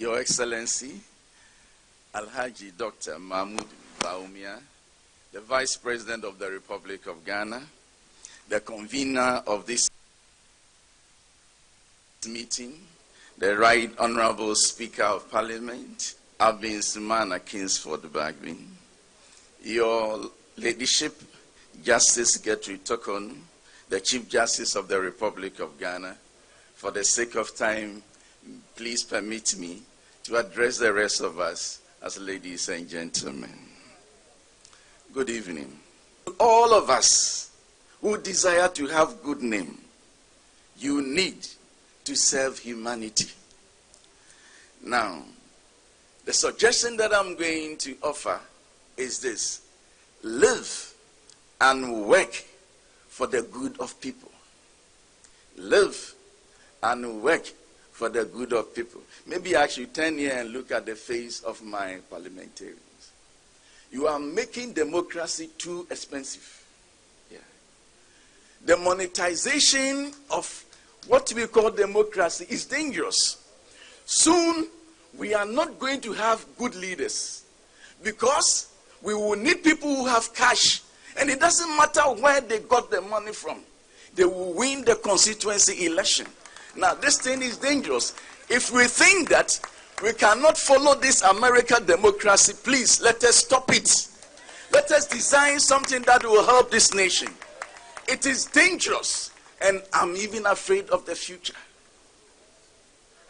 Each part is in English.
Your Excellency, Alhaji Dr. Mugabe Maase, the Vice President of the Republic of Ghana, the convener of this meeting, the Right Honorable Speaker of Parliament, Abin Sumana Kingsford Bagbin, Your Ladyship, Justice Gertrude Tokon, the Chief Justice of the Republic of Ghana. For the sake of time, please permit me to address the rest of us as ladies and gentlemen. Good evening. All of us who desire to have good name, you need to serve humanity. Now, the suggestion that I'm going to offer is this: live and work for the good of people. Live and work for the good of people. Maybe I should turn here and look at the face of my parliamentarians. You are making democracy too expensive. Yeah. The monetization of what we call democracy is dangerous. Soon, we are not going to have good leaders because we will need people who have cash. And it doesn't matter where they got the money from. They will win the constituency election. Now, this thing is dangerous. If we think that we cannot follow this American democracy, please, let us stop it. Let us design something that will help this nation. It is dangerous, and I'm even afraid of the future.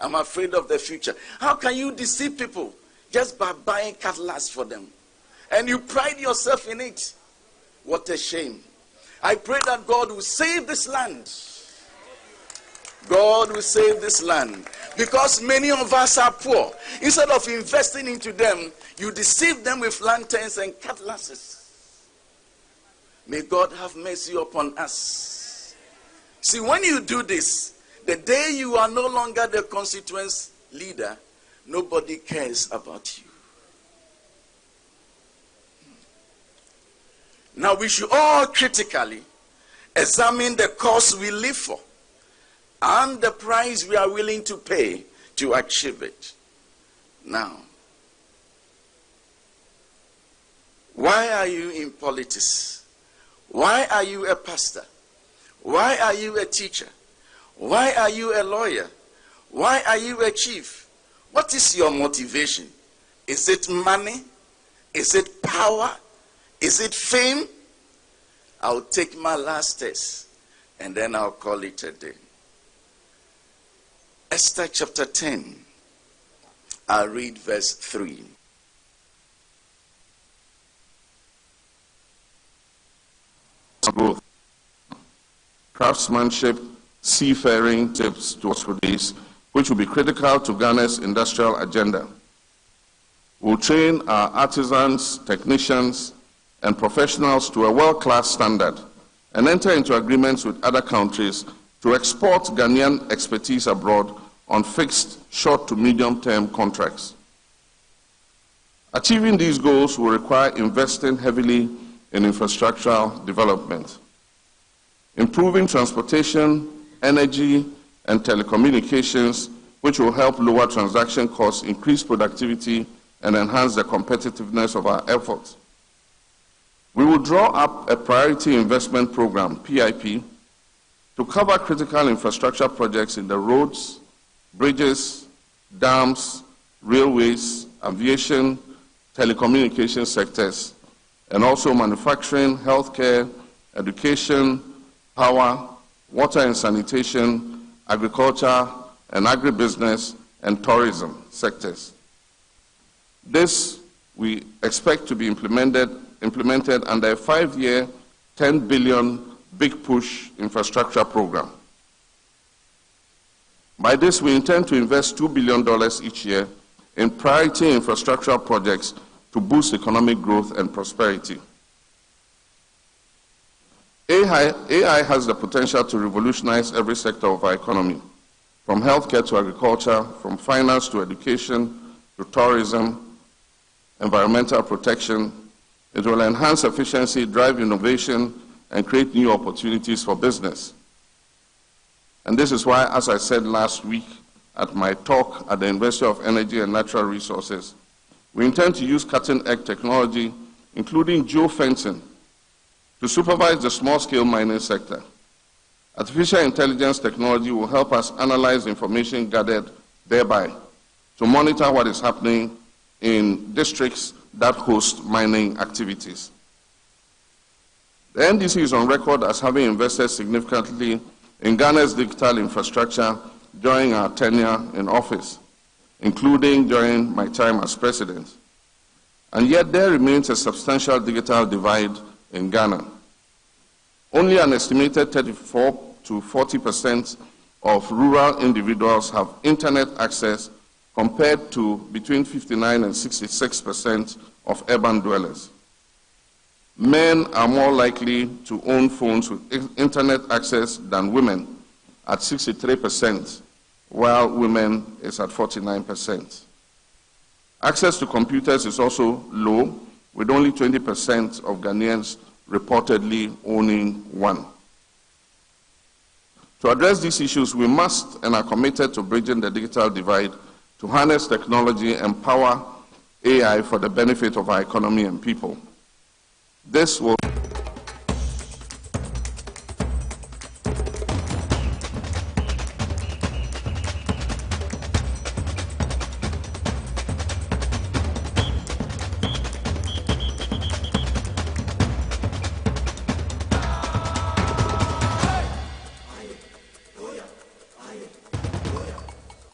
I'm afraid of the future. How can you deceive people just by buying cutlass for them? And you pride yourself in it. What a shame. I pray that God will save this land. God will save this land. Because many of us are poor. Instead of investing into them, you deceive them with lanterns and cutlasses. May God have mercy upon us. See, when you do this, the day you are no longer the constituency leader, nobody cares about you. Now, we should all critically examine the cause we live for and the price we are willing to pay to achieve it. Now, why are you in politics? Why are you a pastor? Why are you a teacher? Why are you a lawyer? Why are you a chief? What is your motivation? Is it money? Is it power? Is it fame? I'll take my last test and then I'll call it a day. Esther chapter 10. I'll read verse 3. Growth, craftsmanship, seafaring tips to expertise, which will be critical to Ghana's industrial agenda. We'll train our artisans, technicians, and professionals to a world-class standard and enter into agreements with other countries to export Ghanaian expertise abroad on fixed short to medium-term contracts. Achieving these goals will require investing heavily in infrastructural development, improving transportation, energy, and telecommunications, which will help lower transaction costs, increase productivity, and enhance the competitiveness of our efforts. We will draw up a priority investment program, PIP, to cover critical infrastructure projects in the roads, bridges, dams, railways, aviation, telecommunication sectors, and also manufacturing, healthcare, education, power, water and sanitation, agriculture, and agribusiness, and tourism sectors. This we expect to be implemented under a 5-year, 10 billion Big Push infrastructure program. By this, we intend to invest $2 billion each year in priority infrastructure projects to boost economic growth and prosperity. AI has the potential to revolutionize every sector of our economy, from healthcare to agriculture, from finance to education to tourism, environmental protection. It will enhance efficiency, drive innovation, and create new opportunities for business. And this is why, as I said last week at my talk at the University of Energy and Natural Resources, we intend to use cutting-edge technology, including geofencing, to supervise the small-scale mining sector. Artificial intelligence technology will help us analyze information gathered thereby to monitor what is happening in districts that host mining activities. The NDC is on record as having invested significantly in Ghana's digital infrastructure during our tenure in office, including during my time as president. And yet there remains a substantial digital divide in Ghana. Only an estimated 34 to 40% of rural individuals have internet access compared to between 59 and 66% of urban dwellers. Men are more likely to own phones with internet access than women at 63%, while women is at 49%. Access to computers is also low, with only 20% of Ghanaians reportedly owning one. To address these issues, we must and are committed to bridging the digital divide to harness technology and power AI for the benefit of our economy and people. This will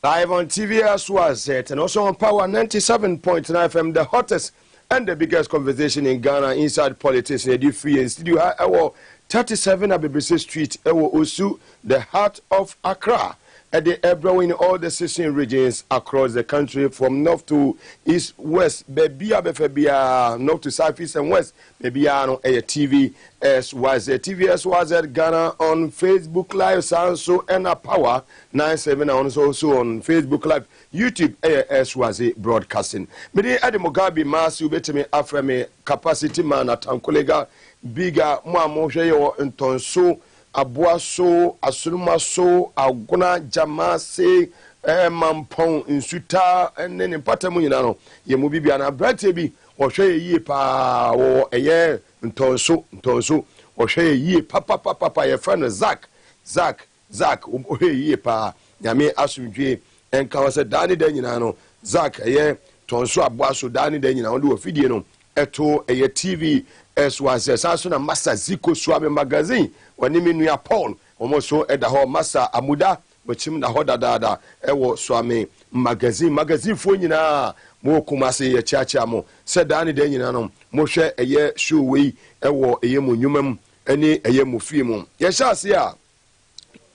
live on TV as was it, and also on Power 97.9 FM, the hottest and the biggest conversation in Ghana inside politics. In the free and studio, our 37 Abibisi Street, Osu, the heart of Accra, at the Ebro in all the 16 regions across the country, from north to east, west, Bebia, north to south, east, and west, Bebiano, TV SYZ, TV SYZ Ghana on Facebook Live, Sanso, and a Power 97, and also on Facebook Live, YouTube, SYZ Broadcasting. Mede Ade Mugabe Maase, ubetime aframe capacity man at Ankolega, bigger, more yo ntonso, Abuaso, Asurumaso, Aguna, Jamase, Mampong, Insuta, and then in Patamunano, Yemubiana, Bratebi, or Shay Ye Pa, or a year, Ntonso, or Shay Ye Papa, your friend Zach, or Ye Pa, Yame Asumje, and Kawasa Danny Denino, Zach, a year, Tonso, Abuaso, Danny Denino, do a video, Eto, a TV, as was a Sasuna Master Zico Swami magazine. Wanimi nuya Paul omoso eda ho masa amuda wachim na hoda dada ewo swami magazine fo nyina mo kumase ye chiacha mo se dani de nyina no mo hwe eye show we ewo eye mo nwumam ani eye mo fie mo ye hyase a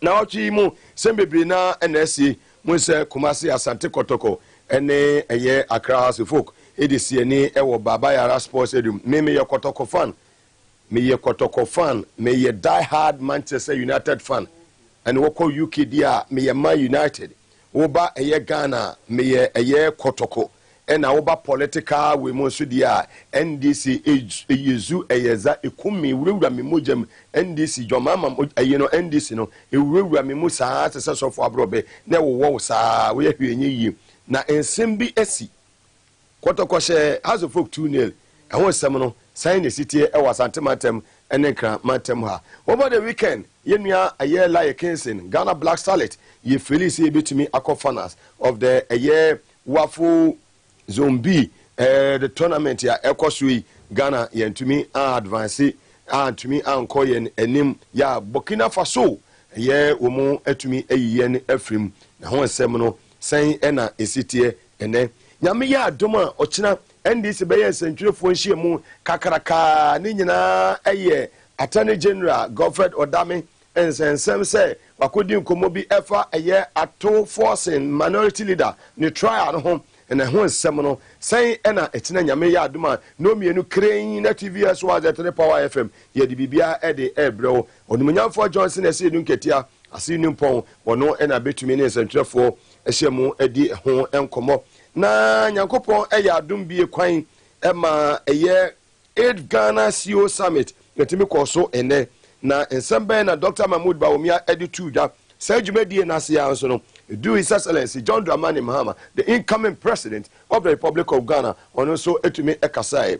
na ochi mu sembebri na NSC mo se kumase asante kotoko ene eye Accra House folk edisi ani ewo Baba Yara Sports Stadium meme ye kotoko fan. Me ye Kotoko fan, me ye die-hard Manchester United fan, and woko UK dia me ye Man United. Oba eye Ghana me ye Kotoko, and oba political we monsu dia NDC yezu eyeza ekumi wura me mojem NDC jomama NDC no ewura me mu saa se so fo abrobe na wo saa we hwenye yi na ensem bi esi Kotoko she has a folk 2-0 ehon sem no sign the city e was antimatem enekra matem ha over the weekend yenua aye like Kingston Ghana Black Starlet ye Felix e betimi akofanas of the aye wafu zombie the tournament ya ekosui Ghana yentumi advance antumi anko yen enim ya Burkina Faso ye womu etumi eyiye afrim na ho nsem no sign ena esitie ene nyame ya adoma ochina NDC beye sentwefo nhie mu kakaraka ni nyina eye Attorney General Godfred Odame ensensem se wakodi nkomo bi efa eye ato forcing minority leader ni trial no ho na ho nsem no sen ena etina nyame ya adoma no mienu kren na TVS was at Power FM ye di bibia e de ebro onumunyamfo Johnson ese du nketia ase nimpon wono ena betumi ne sentwefo ehye mu edi ho enkomo na nyankopon eya adom bie kwan ema eye 8 Ghana CEO Summit yetimi koso ene na ensembe na Dr. Mahmoud Bawumia editu da sajumedie na ase ya nso no do His Excellency John Dramani Mahama, the incoming president of the Republic of Ghana, on also etumi ekasai.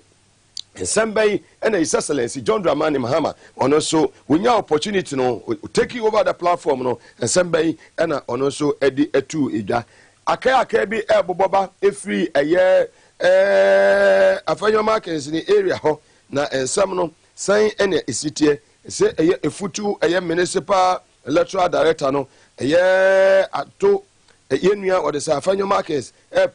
Nsembei and His Excellency John Dramani Mahama, on also we have opportunity no taking over the platform no Nsembei and on also edi etu ida. Akaya bi boba efri eye afanyo markets in the area ho na ensam no san ene esitie se eye efutu eye municipal electoral director no eye ato eye nua o de sa afanyo markets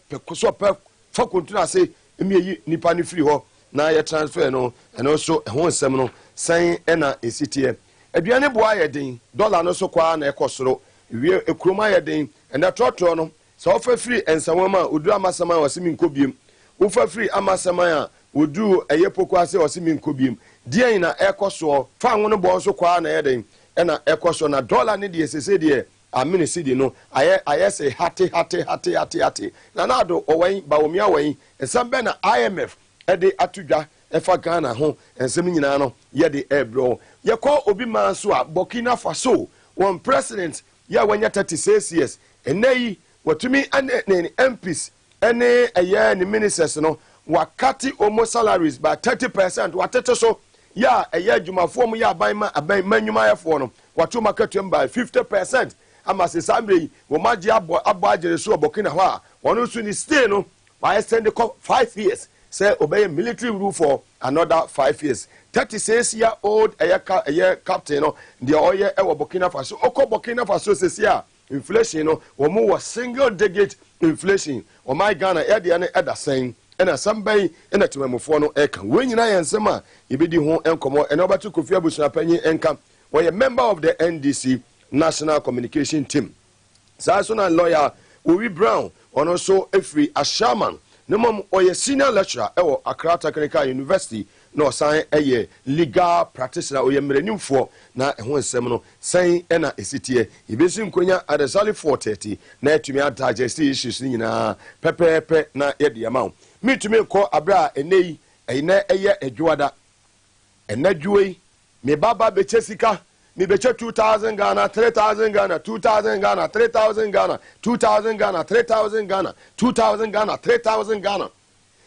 pekoso pe fakuntu na se emi nipa ni free ho na ye transfer no and also ho nsem no san ena esitie aduane boa ye den dollar no so kwa na ekosoro wie ekroma ye den and trotro no so ofa free ensawama odu amasama wasimi nkobiem ofa free amasama a odu eye poko ase wasimi nkobiem die na ekoso fa nwono bo so kwa na ye den ena ekoso na dollar ne de sese de amini sidi no aye say hati na nado owen bawomia wen esambe na IMF ede atudwa efa Ghana ho ensem nyina no ye de ebro ye call Obi Maase a Burkina Faso one president ya wanya 36 years eneyi watumi ane MPs ene eye ni ministers no wakati omo salaries by 30% watete so ya eye adwumafo mu ya aban manyuma yefo no watu makatum by 50% ama se sambre wo maji abo agere so Burkina ho a wono su ni stay no why extend 5 years say obey military rule for another 5 years 36-year-old eye captain no the oye e Burkina Faso oko Burkina Faso sesia inflation no omo was single digit inflation o my Ghana e de na eda sen ena sambay ena temamofo no eka wenyina yensem a ibedi ho enkomo ena obatu Kofi Abusua panyin enka we member of the NDC National Communication Team Sasuna lawyer Owi Brown ono so efri Ashaman no mom oye senior lecturer ewo Accra Technical University no san eye legal practitioner oye mrenimfo na ho nsem no san ena esitie ibesi nkonya at exactly 4:30 na etumi digest issues nyina pepepe na yede amount mitumi ko abra enei ene eye adwada enadwei me baba bechesika me beche 2000 Ghana 3000 Ghana 2000 Ghana 3000 Ghana 2000 Ghana 3000 Ghana 2000 Ghana 3000 Ghana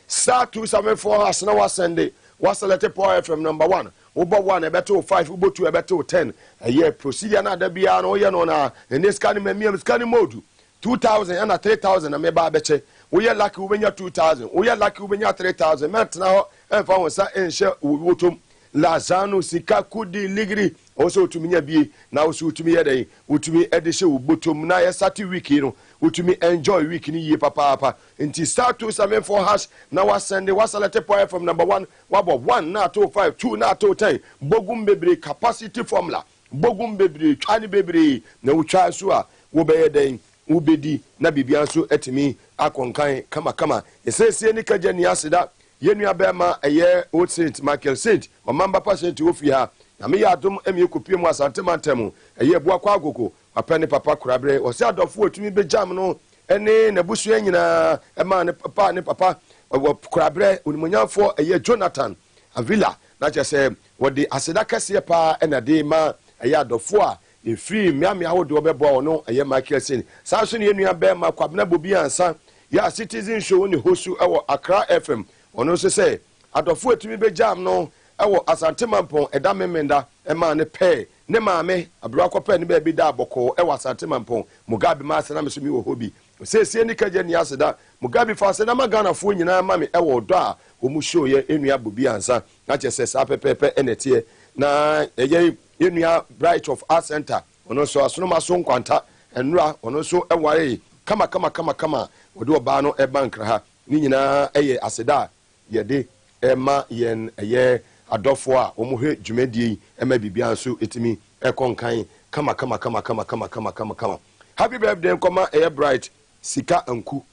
star 274 has na wasende waselete power FM number 1 ubo 1 ebeto 5 ubo 2 ebeto 10 eye procedure na da bia no ye no na ene scan memia scan mode 2000 and 3000 na meba beche we lucky ubenya 2000 we lucky ubenya 3000 metna ho emfa wonsa enhye wotom lazano sika kudi ligri also utuminya bi na also utumi yedai utumi edehye ubotom na ye sati week no utumi enjoy week ni ye papa nti start 274 hash na wasende wasalete power from number 1 wabo 1 na to 5 2 na to 10 bogum bebre capacity formula bogum bebre twani bebre na utwa so a wo beyeden ubedi na bibia so etimi akonkan kama esesie ni kaje ni asida yenu abema eye Old Saint Michael Saint o mamba patient ofi ha na me yadom emi kopie mu asante mantemu eye bua kwa agoko papa ne papa kurabre o se adofo otumi bejam no ene na busu nyina ema ne papa kurabre onimonyafo eye Jonathan Avila na chese wodi aseda kase pa ena de ma eye adofo a efri miami ahodo obebo no eye Michael Saint sanso ne yenu abema kwabna bobi ansa ya citizen show ni hosu ewo Accra FM ono se say adofo etumi bejam no ewo asante mampon eda memenda ema ne pe ne maame abrakwa ne ba bi da aboko ewo asante mampon Mugabe Maase na mesumi wo hobi se ni kaje ni aseda Mugabe fa se na magana fo nyina mame ewo do a omu show ye enua bobi ansa na chese sa pepepe enetie na eye enua Bright of Art Center ono so asono maso nkwanta enura ono so eware kama wode oba no ebankra ha ni nyina eye aseda yede ema yen eye adofo a omuhwe dwumadie ema bibia nso etimi ekonkan kama happy birthday koma eye Bright sika anku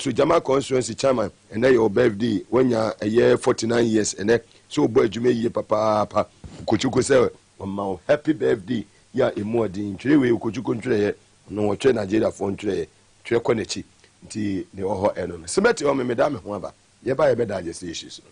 so jama constituency chairman ene your birthday wonya eye 49 years ene so obo adwumadie papa kochuko se mama happy birthday ya emodin twirewe kochuko ntwire no wotwe Nigeria fo ntwire twe konechi nti ne oho eno semeti o me da me ho aba ye ba ye be da je se issues no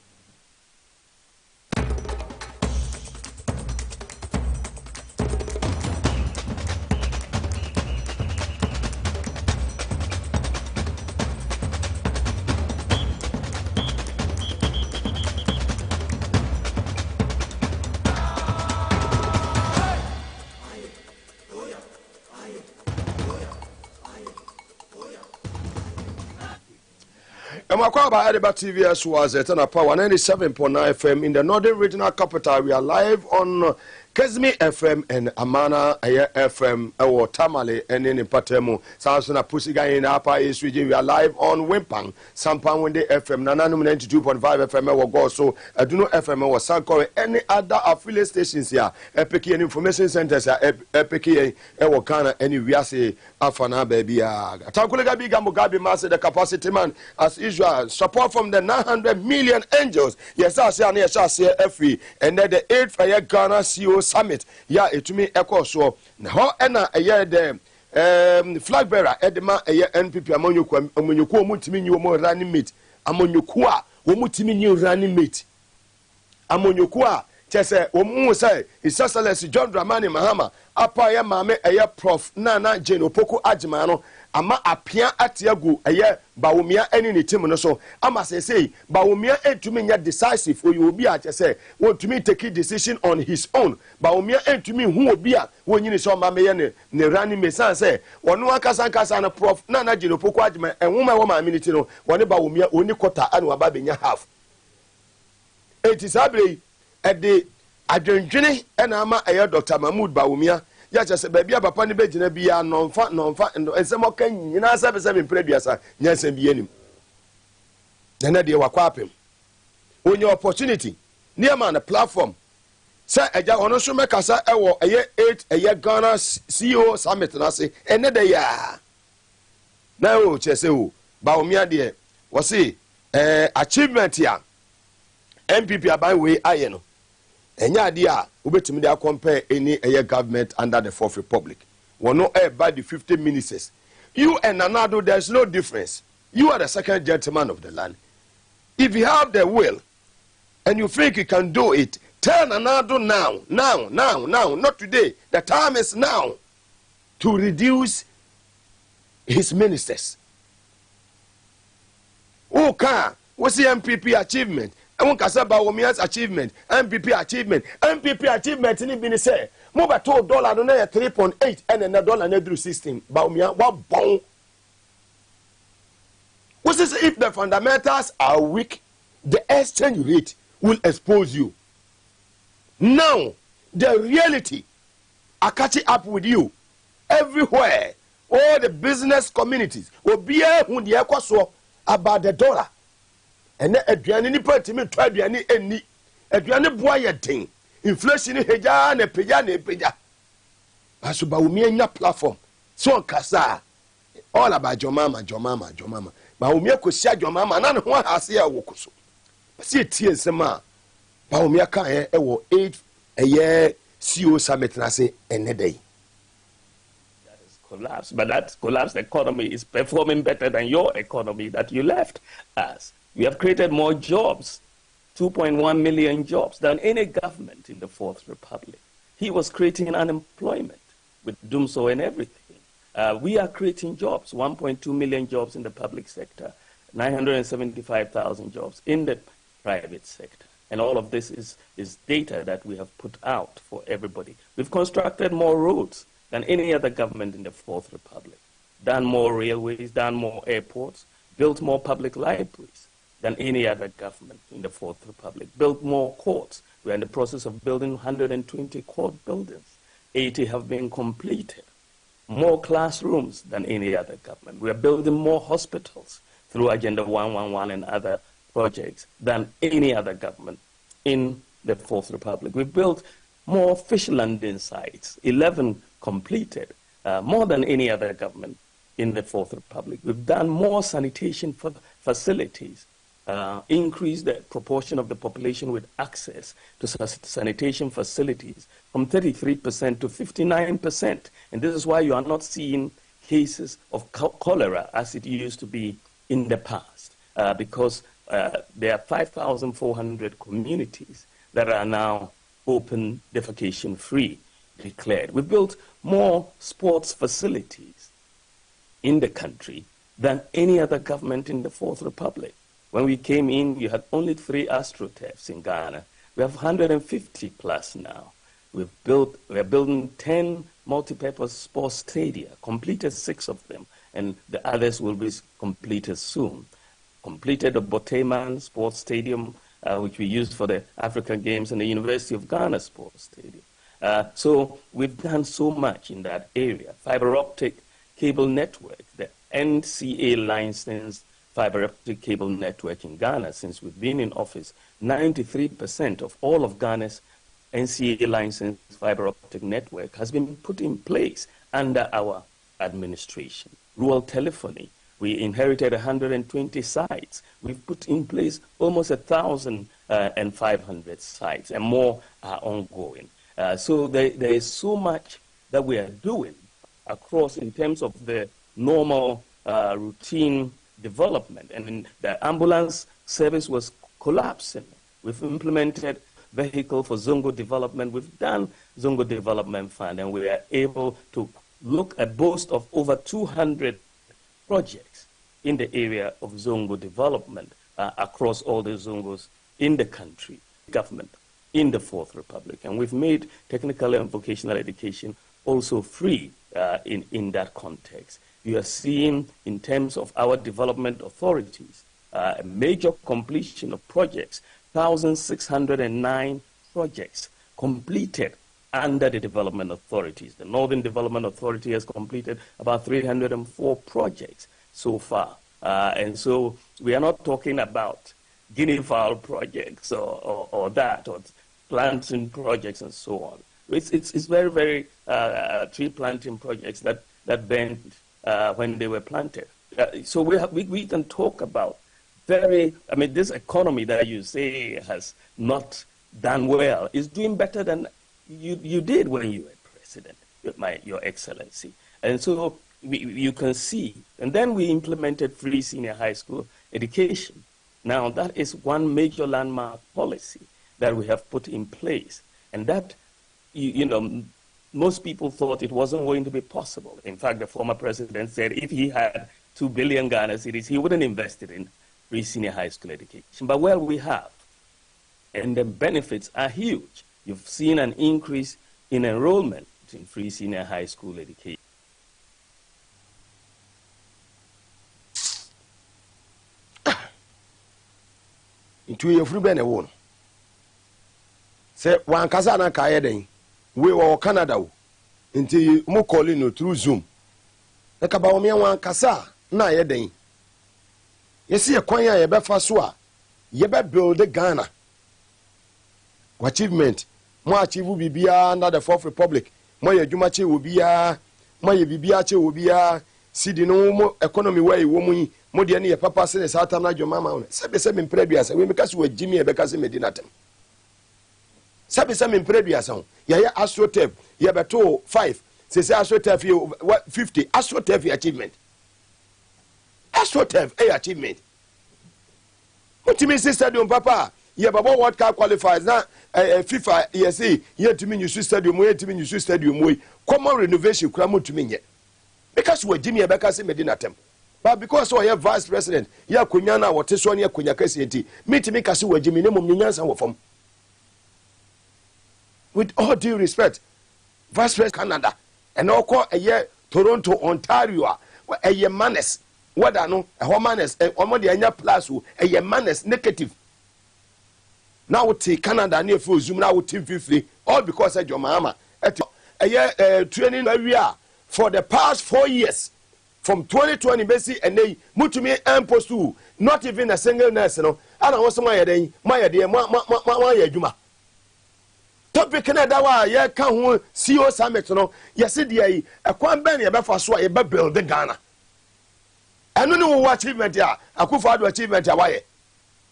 Emakwaba Ediba TVS was at Power 97.9 FM in the Northern Regional Capital. We are live on Kesmi FM and Amana FM or Tamale and in Patemu. Samsona Pusiga in Upper East Region. We are live on Wimpang, Sampan Wende FM, Nananum 92.5 FM or go so Aduno FM or Sankore, any other affiliate stations here, Epic and Information Centers, Epic or Kana, any Viasi Afana baby. Tankulega Biga Mugabe Maase, the capacity man, as usual. Support from the 900 million angels. Yes, I say, yes, I say, FE, and then the 8th year Ghana CEO Summit. Yeah, it to me echo so. Now, and a year the flag bearer, Edema, a year NPP, Amonyoku, Mutimi, you more running mate. Amonyokua, Omutimi, new running mate. Amonyokua, Chese, Omu say, His Excellency John Dramani Mahama, Apaya Mame, a year Prof. Nana Jane Opoko Ajimano. Ama apia atiagu eye Bawumia eni ni team no so ama say Bawumia entumi nya decisive for you obi a say want to me take decision on his own Bawumia entumi hu obi a wonyini so ma meye ne rani mesan say wono akasa na prof na na gino poko agema enwoma wo ma minute no woni Bawumia oni quarter anu aba benya half it is abre at the adwendwene ena ama eye Dr. Mahmoud Bawumia ya chese baby papa ni begina bia no mfa ensem oka nyina sabe mpreduasa nyasem bia nim na de wakwa apem onye opportunity near na platform say eja ono so mekasa ewo eye 8 eye Ghana CEO Summit na se ene de ya na o chese o Bawumia de wo se achievement ya MPP aban we aye no enya ade a ubetimi dey compare any government under the Fourth Republic. We know by the 50 ministers. You and Nanado, there's no difference. You are the second gentleman of the land. If you have the will and you think you can do it, tell Nanado now, not today. The time is now to reduce his ministers. Okay, what's the MPP achievement? I want to say Bawumia's achievement, MPP achievement, ni bini say, mo ba $2 no na 3.8 and another $1 na through 16. Bawumia what bon? What is if the fundamentals are weak, the exchange rate will expose you. Now, the reality are catching up with you everywhere. All the business communities will be here when the echo about the dollar. And aduane ni patimi to aduane eni aduane boa ye den inflation heja na peja aso Bawumia nya platform so kasa all about jomama Bawumia kosia jomama na ne ho ahase ya wokoso se tie nsema Bawumia kan e wo 8 eye CEO Summit na se enedai that is collapse, but that collapsed economy is performing better than your economy that you left us. We have created more jobs, 2.1 million jobs, than any government in the Fourth Republic. He was creating unemployment with Dumso and everything. We are creating jobs, 1.2 million jobs in the public sector, 975,000 jobs in the private sector. And all of this is data that we have put out for everybody. We've constructed more roads than any other government in the Fourth Republic, done more railways, done more airports, built more public libraries than any other government in the Fourth Republic, built more courts. We're in the process of building 120 court buildings. 80 have been completed. More classrooms than any other government. We are building more hospitals through Agenda 111 and other projects than any other government in the Fourth Republic. We built more fish landing sites, 11 completed, more than any other government in the Fourth Republic. We've done more sanitation facilities, increased the proportion of the population with access to sanitation facilities from 33% to 59%. And this is why you are not seeing cases of cholera as it used to be in the past, because there are 5,400 communities that are now open defecation free declared. We built more sports facilities in the country than any other government in the Fourth Republic. When we came in, you had only 3 astroturfs in Ghana. We have 150 plus now. We are building 10 multi-purpose sports stadia, completed 6 of them, and the others will be completed soon. completed the Boteman Sports Stadium, which we used for the African Games, and the University of Ghana Sports Stadium. So we've done so much in that area. Fiber optic cable network, the NCA licensed fiber optic cable network in Ghana since we've been in office. 93% of all of Ghana's NCA licensed fiber optic network has been put in place under our administration. Rural telephony, we inherited 120 sites. We've put in place almost 1,500 sites, and more are ongoing. So there is so much that we are doing across in terms of the normal routine development. And the ambulance service was collapsing. We've implemented vehicle for Zongo development. We've done Zongo Development Fund, and we are able to look at boast of over 200 projects in the area of Zongo development across all the Zongos in the country, government, in the Fourth Republic. And we've made technical and vocational education also free in that context. You are seeing, in terms of our development authorities, a major completion of projects, 1,609 projects completed under the development authorities. The Northern Development Authority has completed about 304 projects so far. And so we are not talking about guinea fowl projects or that, or planting projects and so on. It's very, very tree planting projects that bent when they were planted. So we can talk about this economy that you say has not done well is doing better than you did when you were president, Your Excellency. And so you can see. And then we implemented free senior high school education. Now, that is one major landmark policy that we have put in place. And that, most people thought it wasn't going to be possible. In fact, the former president said if he had 2 billion Ghana cedis, he wouldn't invest it in free senior high school education. But well, we have. And the benefits are huge. You've seen an increase in enrollment in free senior high school education. Into your free bene won. Say one kasa na kaya den. We were Canada until mo calling you through Zoom. Na ka ba o me wan kasa na ye den. Yesi ye kwan ya ye be fa so a ye be build Ghana. Achievement. Mo achieve bibia under the Fourth Republic. Mo ye dwuma che obia, mo ye bibia che obia. Sidi no mo economy way wo mu yi. Mo de ne ye papa se ne sata na dwuma ma wo. Se me mpreduasa we meka se wa jimi e beka se medina tem. Se me mpreduasa ya ye astrotep ye beto 5 se astrotep 50 astrotep achievement. Astrotep achievement. Mutimi stadium papa ye babo World Cup qualifiers na FIFA say ye timi new stadium ye timi new stadium we common renovation kura mutumi nye because we jimi e beka se medina tem. But because we have vice president ya konya na wote so ne konya kase enti mitimi kase we jimi ne mom nyansa wo fam. With all due respect, vice president Canada and also a year Toronto, Ontario, a year manes, what I know, a homanes, a homodia plus a year manes negative. Now we take Canada near full Zoom now with Team 50, all because of your mama. A year training area for the past 4 years. From 2020, basically, and they moved to me and post to not even a single nurse. No, I don't want my day, my dear, my Juma. Topic Canada, yeah, can't CEO summit. No, yes, it a quan benny about for so a build the Ghana. I don't know what achievement, yeah, I could find achievement. Why?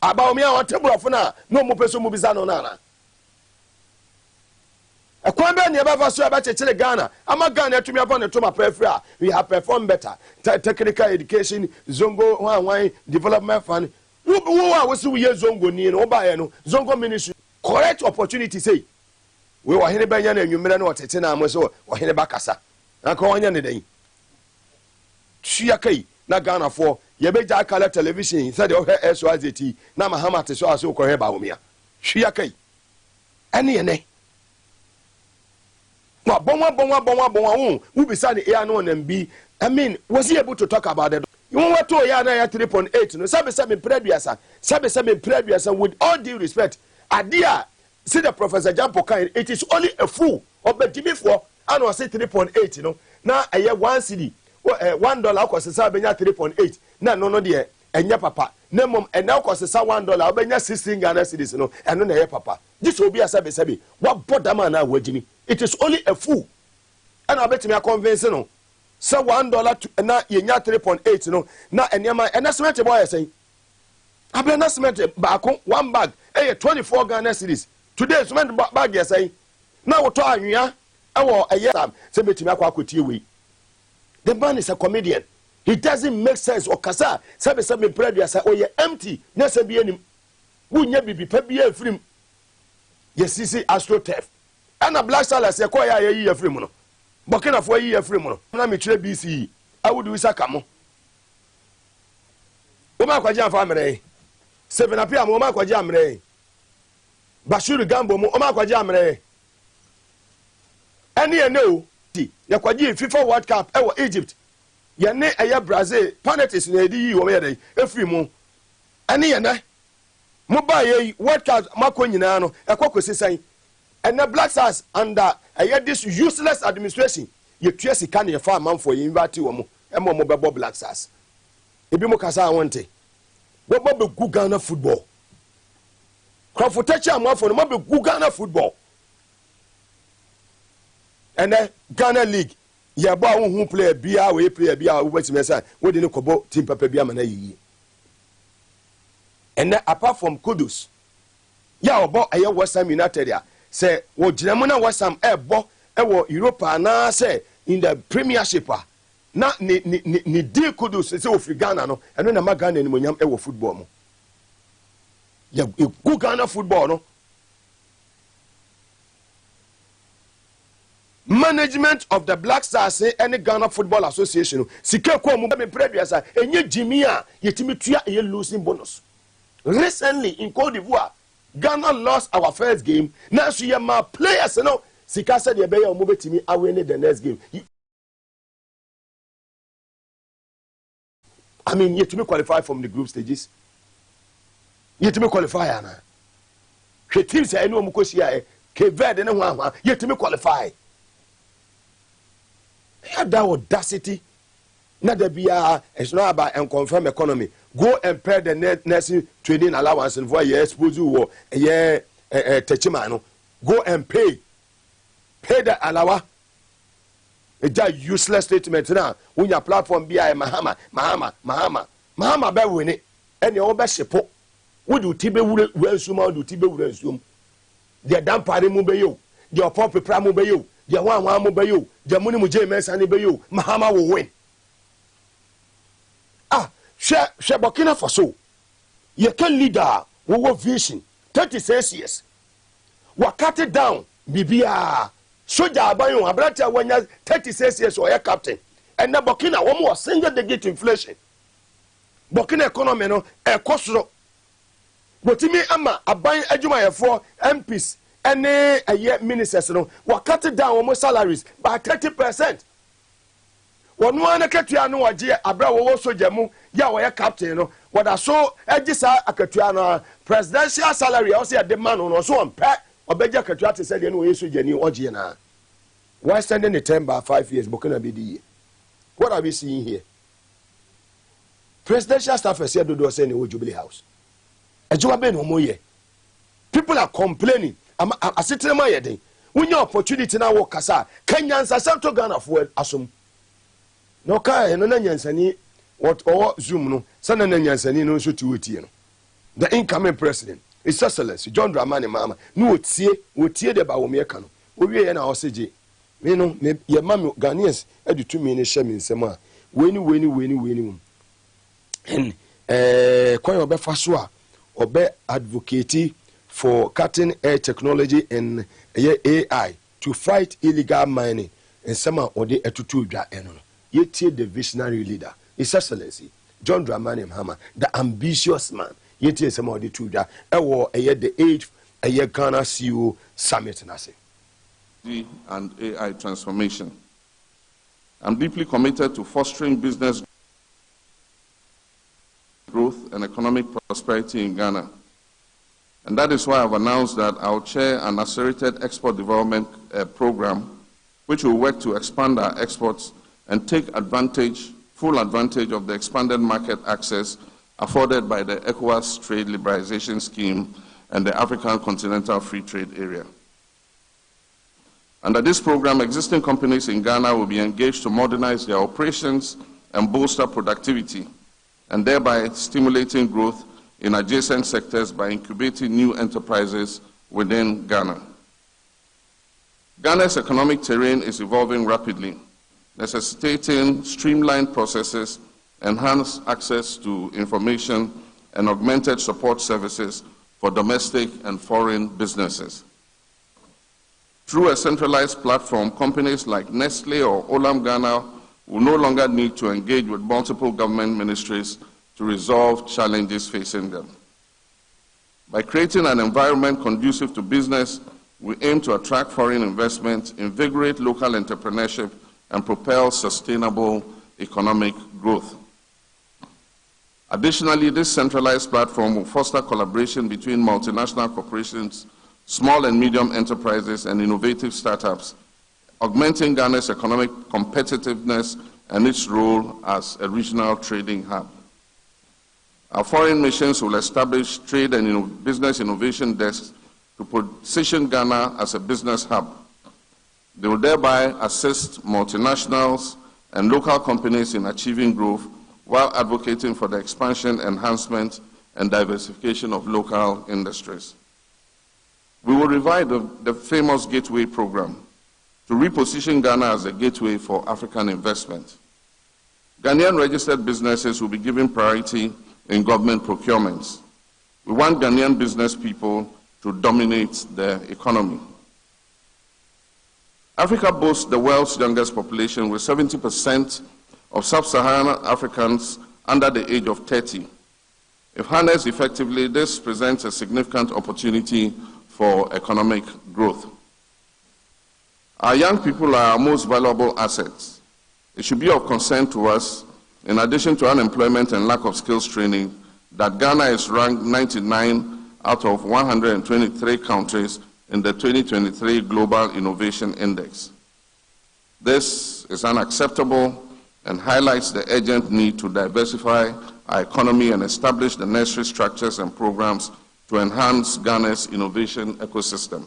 About me, our table of now, no more person will be done on Nana. A kwamba ni abava so abache chile Ghana. Ama Ghana to me upon to my prefer. We have performed better. Technical education, Zongo one development fund. Who was we Zongo ni no ba no Zongo ministry. Correct opportunity say. We were here by yana you mena what tete na amoso wa here bakasa. Na ko wanya ne den. Tua kai na Ghana for ye beja kala television said o he SOZT na Mahama te so aso ko he ba wo mia. Tua kai. Ene ene. Bon, we beside the air no and be. I mean, was he able to talk about it? You want to ya na 3.8 no sabe preduasa sabe preduasa with all due respect adia see the Professor Jampo kind it is only a fool obetimi for and was say 3.8 no na eye 1 cedi $1 cost say benya 3.8 na no de enya papa na mom ena cost say $1 obenya 16 Ghana cedis no eno na eye papa this will be a sabe what bother man na wajimi it is only a fool and obetimi convince no say $1 na yenya 3.8 no na enema enasment boy say abena cement baako one bag 24 Ghana cedis today cement bag yes say na woto anwia ewo sam say betimi akwakotie we. The man is a comedian. He doesn't make sense or kasa sabe predia say oh empty na say bi anim wunya bibi pa bi afrim yesisi astrotef ana black stars say ko ya yi afrim no Burkina Faso yi afrim no na me kire BC awudu isaka mo o ma kwaje afa amre seven apia mo ma kwaje amre Bashiru Gambo mo o ma kwaje amre ene ene ya kwaji FIFA World Cup ewo Egypt ya ne eya Brazil penalties na edi yi wo me dey efri mu ane ya na mo ba ye World Cup mako nyina no ekwakosi san ene Black Stars under eya this useless administration ye tua sika na ye fa amanfo ye invite wo mo mo bebo Black Stars ebi mo kasa awonte wo be gu Ghana football Crofutachi amanfo no mo be gu Ghana football and then Ghana League ya ba who player bia we player bia we betime say we dey kobo team papa bia mana yi and then apart from Kudus ya obo aye West Ham United ya say wo ginamo na West Ham ebo ewo Europa na say in the Premiership na ni di Kudus say ofri Ghana no eno na ma Ghana ni monyam ewo football mo ya go Ghana football no. Management of the Black Stars say any Ghana Football Association sike ko mu be previous enye Jimmy a yetimi tua e losing bonus. Recently in Cote d'Ivoire Ghana lost our first game now so ye ma players no sika said ye be ye mo betimi away the next game. I mean yetimi qualify from the group stages. Yetimi qualify ana. Hwe team say eno mo kosia e Keved ne ho ahwa yetimi qualify. That audacity, not the BR, it's not about and confirm economy. Go and pay the nursing training allowance and for a year, suppose you were a year, Techimano. Go and pay the allowance. It's a useless statement now. When your platform be a Mahama, bear win it, and your best support. Would you Tibe will assume or do Tibe will assume? The damn party move you, your poor prime move you. The one mo be you, the money mu James and be you, Mahama will win. Share Burkina Faso. You can leader who vision 36 years. Wa cut it down, Bibia. Soja Abayon, Abrata when you 36 years or a captain. And now Burkina one more single digit inflation. Burkina economy no a cost. But me ama Abayon Ejuma for MPs. Any a year ministers no we cut it down almost salaries by 30%. One akatua no waje abra wo soja mu ya wo captain no what I saw ejisa akatua no presidential salary I say the man no so on pay obeja akatua te say no we soja ni oje na. Why standing the term by 5 years Burkina be the year? What are we seeing here? Presidential staff say do say no Jubilee House. Ejuma be no mo ye. People are complaining. I sit in my head. When your opportunity now work kasa, Kenyans are sent to Ghana for assume. No kai no nyansani what or zoom no sana nyansani no so to tie no. The incoming president is Excellency John Dramani Mahama. No tie de ba wo me ka no. Wo wie na o seje. Me no ye mam Ghanaians edu tumi ne hye me nsem a weni. And kwan obefa so a obe advocate for cutting edge technology and AI to fight illegal mining and some of the etutu dwa eno. Yet the visionary leader, His Excellency John Dramani Mahama, the ambitious man. Yet some of the two dwa the 8th Ghana CEO Summit nase. And AI transformation. I'm deeply committed to fostering business growth and economic prosperity in Ghana. And that is why I've announced that I'll chair an accelerated export development program, which will work to expand our exports and take full advantage of the expanded market access afforded by the ECOWAS Trade Liberalization Scheme and the African Continental Free Trade Area. Under this program, existing companies in Ghana will be engaged to modernize their operations and bolster productivity, and thereby stimulating growth in adjacent sectors by incubating new enterprises within Ghana. Ghana's economic terrain is evolving rapidly, necessitating streamlined processes, enhanced access to information, and augmented support services for domestic and foreign businesses. Through a centralized platform, companies like Nestle or Olam Ghana will no longer need to engage with multiple government ministries to resolve challenges facing them. By creating an environment conducive to business, we aim to attract foreign investment, invigorate local entrepreneurship, and propel sustainable economic growth. Additionally, this centralized platform will foster collaboration between multinational corporations, small and medium enterprises, and innovative startups, augmenting Ghana's economic competitiveness and its role as a regional trading hub. Our foreign missions will establish trade and business innovation desks to position Ghana as a business hub. They will thereby assist multinationals and local companies in achieving growth while advocating for the expansion, enhancement, and diversification of local industries. We will revive the famous Gateway program to reposition Ghana as a gateway for African investment. Ghanaian registered businesses will be given priority in government procurements. We want Ghanaian business people to dominate the economy. Africa boasts the world's youngest population, with 70% of sub-Saharan Africans under the age of 30. If harnessed effectively, this presents a significant opportunity for economic growth. Our young people are our most valuable assets. It should be of concern to us, in addition to unemployment and lack of skills training, that Ghana is ranked 99 out of 123 countries in the 2023 Global Innovation Index. This is unacceptable and highlights the urgent need to diversify our economy and establish the necessary structures and programs to enhance Ghana's innovation ecosystem.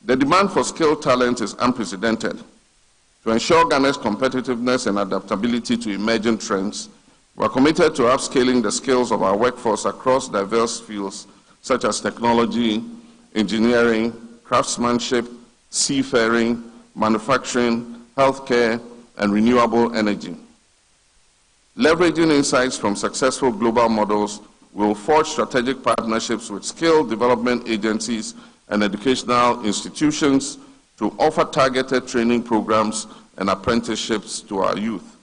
The demand for skilled talent is unprecedented. To ensure Ghana's competitiveness and adaptability to emerging trends, we are committed to upscaling the skills of our workforce across diverse fields such as technology, engineering, craftsmanship, seafaring, manufacturing, healthcare, and renewable energy. Leveraging insights from successful global models, we will forge strategic partnerships with skill development agencies and educational institutions to offer targeted training programs and apprenticeships to our youth.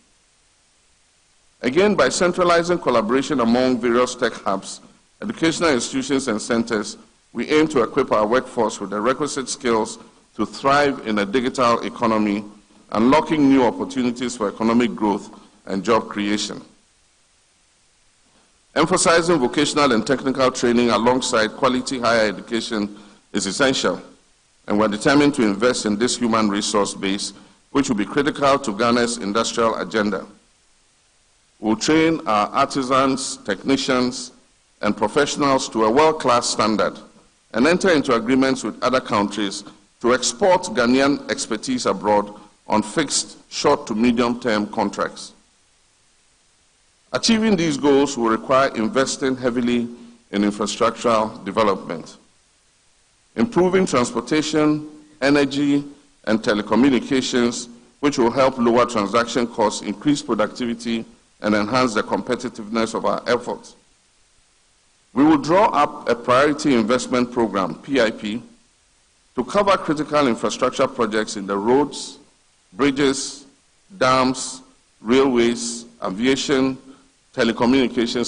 Again, by centralizing collaboration among various tech hubs, educational institutions, and centers, we aim to equip our workforce with the requisite skills to thrive in a digital economy, unlocking new opportunities for economic growth and job creation. Emphasizing vocational and technical training alongside quality higher education is essential, and we're determined to invest in this human resource base, which will be critical to Ghana's industrial agenda. We'll train our artisans, technicians, and professionals to a world-class standard and enter into agreements with other countries to export Ghanaian expertise abroad on fixed short to medium-term contracts. Achieving these goals will require investing heavily in infrastructural development, improving transportation, energy, and telecommunications, which will help lower transaction costs, increase productivity, and enhance the competitiveness of our efforts. We will draw up a priority investment program, PIP, to cover critical infrastructure projects in the roads, bridges, dams, railways, aviation, telecommunications